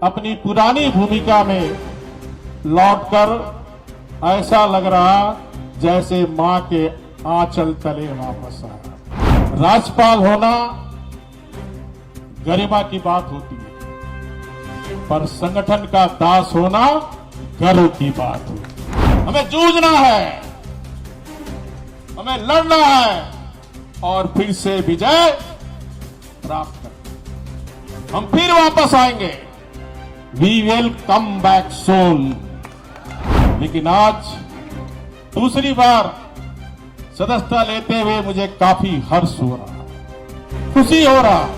अपनी पुरानी भूमिका में लौटकर ऐसा लग रहा जैसे मां के आंचल तले वापस आया। राज्यपाल होना गरिमा की बात होती है, पर संगठन का दास होना गर्व की बात होती है। हमें जूझना है, हमें लड़ना है और फिर से विजय प्राप्त करना। हम फिर वापस आएंगे। We will come back soon. लेकिन आज दूसरी बार सदस्यता लेते हुए मुझे काफी हर्ष हो रहा, खुशी हो रहा।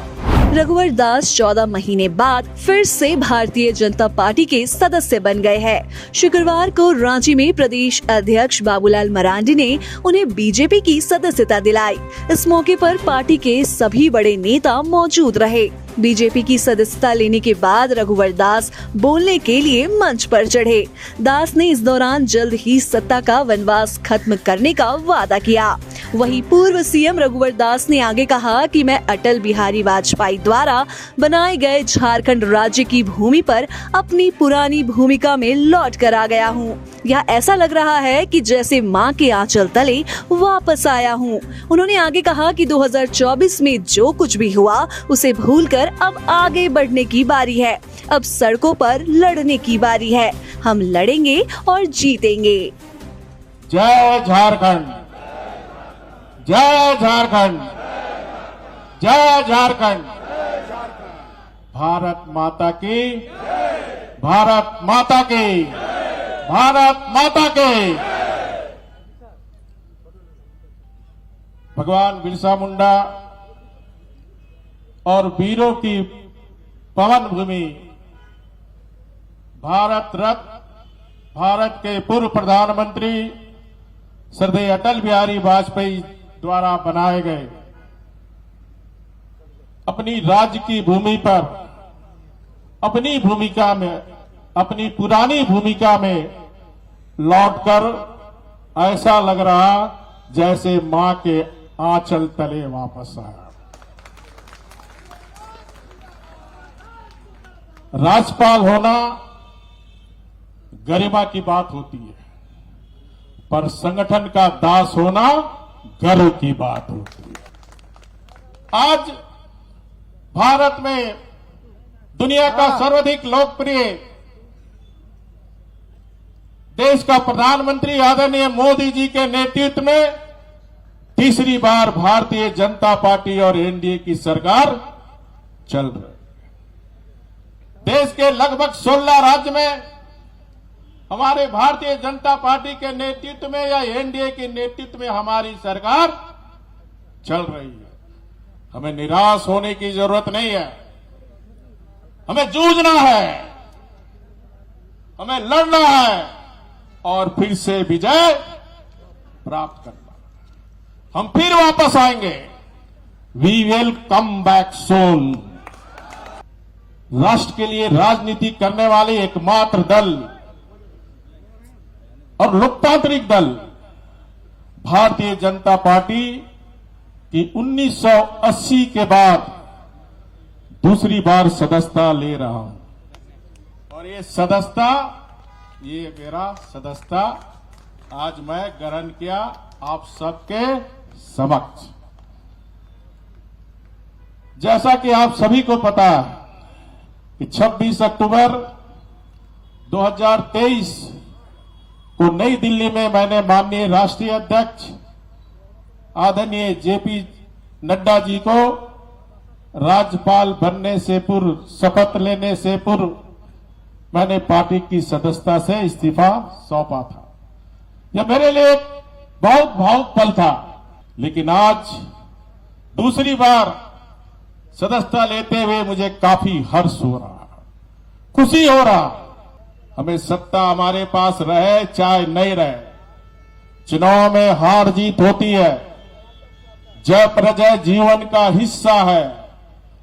रघुवर दास 14 महीने बाद फिर से भारतीय जनता पार्टी के सदस्य बन गए हैं। शुक्रवार को रांची में प्रदेश अध्यक्ष बाबूलाल मरांडी ने उन्हें बीजेपी की सदस्यता दिलाई। इस मौके पर पार्टी के सभी बड़े नेता मौजूद रहे। बीजेपी की सदस्यता लेने के बाद रघुवर दास बोलने के लिए मंच पर चढ़े। दास ने इस दौरान जल्द ही सत्ता का वनवास खत्म करने का वादा किया। वहीं पूर्व सीएम रघुवर दास ने आगे कहा कि मैं अटल बिहारी वाजपेयी द्वारा बनाए गए झारखंड राज्य की भूमि पर अपनी पुरानी भूमिका में लौट कर आ गया हूँ। यह ऐसा लग रहा है कि जैसे मां के आंचल तले वापस आया हूँ। उन्होंने आगे कहा कि 2024 में जो कुछ भी हुआ उसे भूलकर अब आगे बढ़ने की बारी है। अब सड़कों पर लड़ने की बारी है। हम लड़ेंगे और जीतेंगे। जय झारखंड, जय झारखंड, जय झारखंड। भारत माता की, भारत माता की, भारत माता की। भगवान बिरसा मुंडा और वीरों की पवन भूमि, भारत रत्न, भारत के पूर्व प्रधानमंत्री श्रद्धेय अटल बिहारी वाजपेयी द्वारा बनाए गए अपनी राज्य की भूमि पर अपनी भूमिका में, अपनी पुरानी भूमिका में लौटकर ऐसा लग रहा जैसे मां के आंचल तले वापस आया। राज्यपाल होना गरिमा की बात होती है, पर संगठन का दास होना गर्व की बात होती है। आज भारत में दुनिया का सर्वाधिक लोकप्रिय देश का प्रधानमंत्री आदरणीय मोदी जी के नेतृत्व में तीसरी बार भारतीय जनता पार्टी और एनडीए की सरकार चल रही है। देश के लगभग 16 राज्य में हमारे भारतीय जनता पार्टी के नेतृत्व में या एनडीए के नेतृत्व में हमारी सरकार चल रही है। हमें निराश होने की जरूरत नहीं है। हमें जूझना है, हमें लड़ना है और फिर से विजय प्राप्त करना। हम फिर वापस आएंगे। We will come back soon. राष्ट्र के लिए राजनीति करने वाले एकमात्र दल और लोकतांत्रिक दल भारतीय जनता पार्टी की 1980 के बाद दूसरी बार सदस्यता ले रहा हूं। और ये मेरा सदस्यता आज मैं ग्रहण किया आप सबके समक्ष। जैसा कि आप सभी को पता है कि 26 अक्टूबर 2023 को नई दिल्ली में मैंने माननीय राष्ट्रीय अध्यक्ष आदरणीय जेपी नड्डा जी को राज्यपाल बनने से पूर्व, शपथ लेने से पूर्व मैंने पार्टी की सदस्यता से इस्तीफा सौंपा था। यह मेरे लिए एक बहुत भावुक पल था। लेकिन आज दूसरी बार सदस्यता लेते हुए मुझे काफी हर्ष हो रहा, खुशी हो रहा। हमें सत्ता हमारे पास रहे चाहे नहीं रहे, चुनाव में हार जीत होती है, जय पराजय जीवन का हिस्सा है।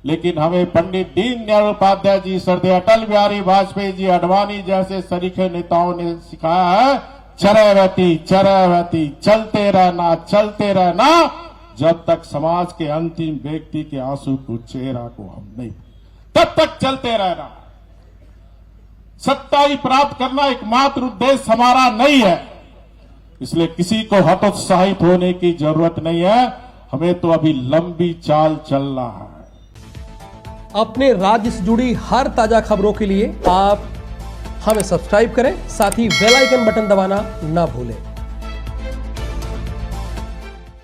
लेकिन हमें पंडित दीनदयाल उपाध्याय जी, श्रद्धेय अटल बिहारी वाजपेयी जी, अडवाणी जैसे सरीखे नेताओं ने सिखाया है, चरैवती चरैवती, चलते रहना जब तक समाज के अंतिम व्यक्ति के आंसू को, चेहरा को हम नहीं, तब तक चलते रहना। सच्चाई प्राप्त करना एकमात्र उद्देश्य हमारा नहीं है। इसलिए किसी को हतोत्साहित होने की जरूरत नहीं है, हमें तो अभी लंबी चाल चलना है। अपने राज्य से जुड़ी हर ताजा खबरों के लिए आप हमें सब्सक्राइब करें, साथ ही बेल आइकन बटन दबाना ना भूलें।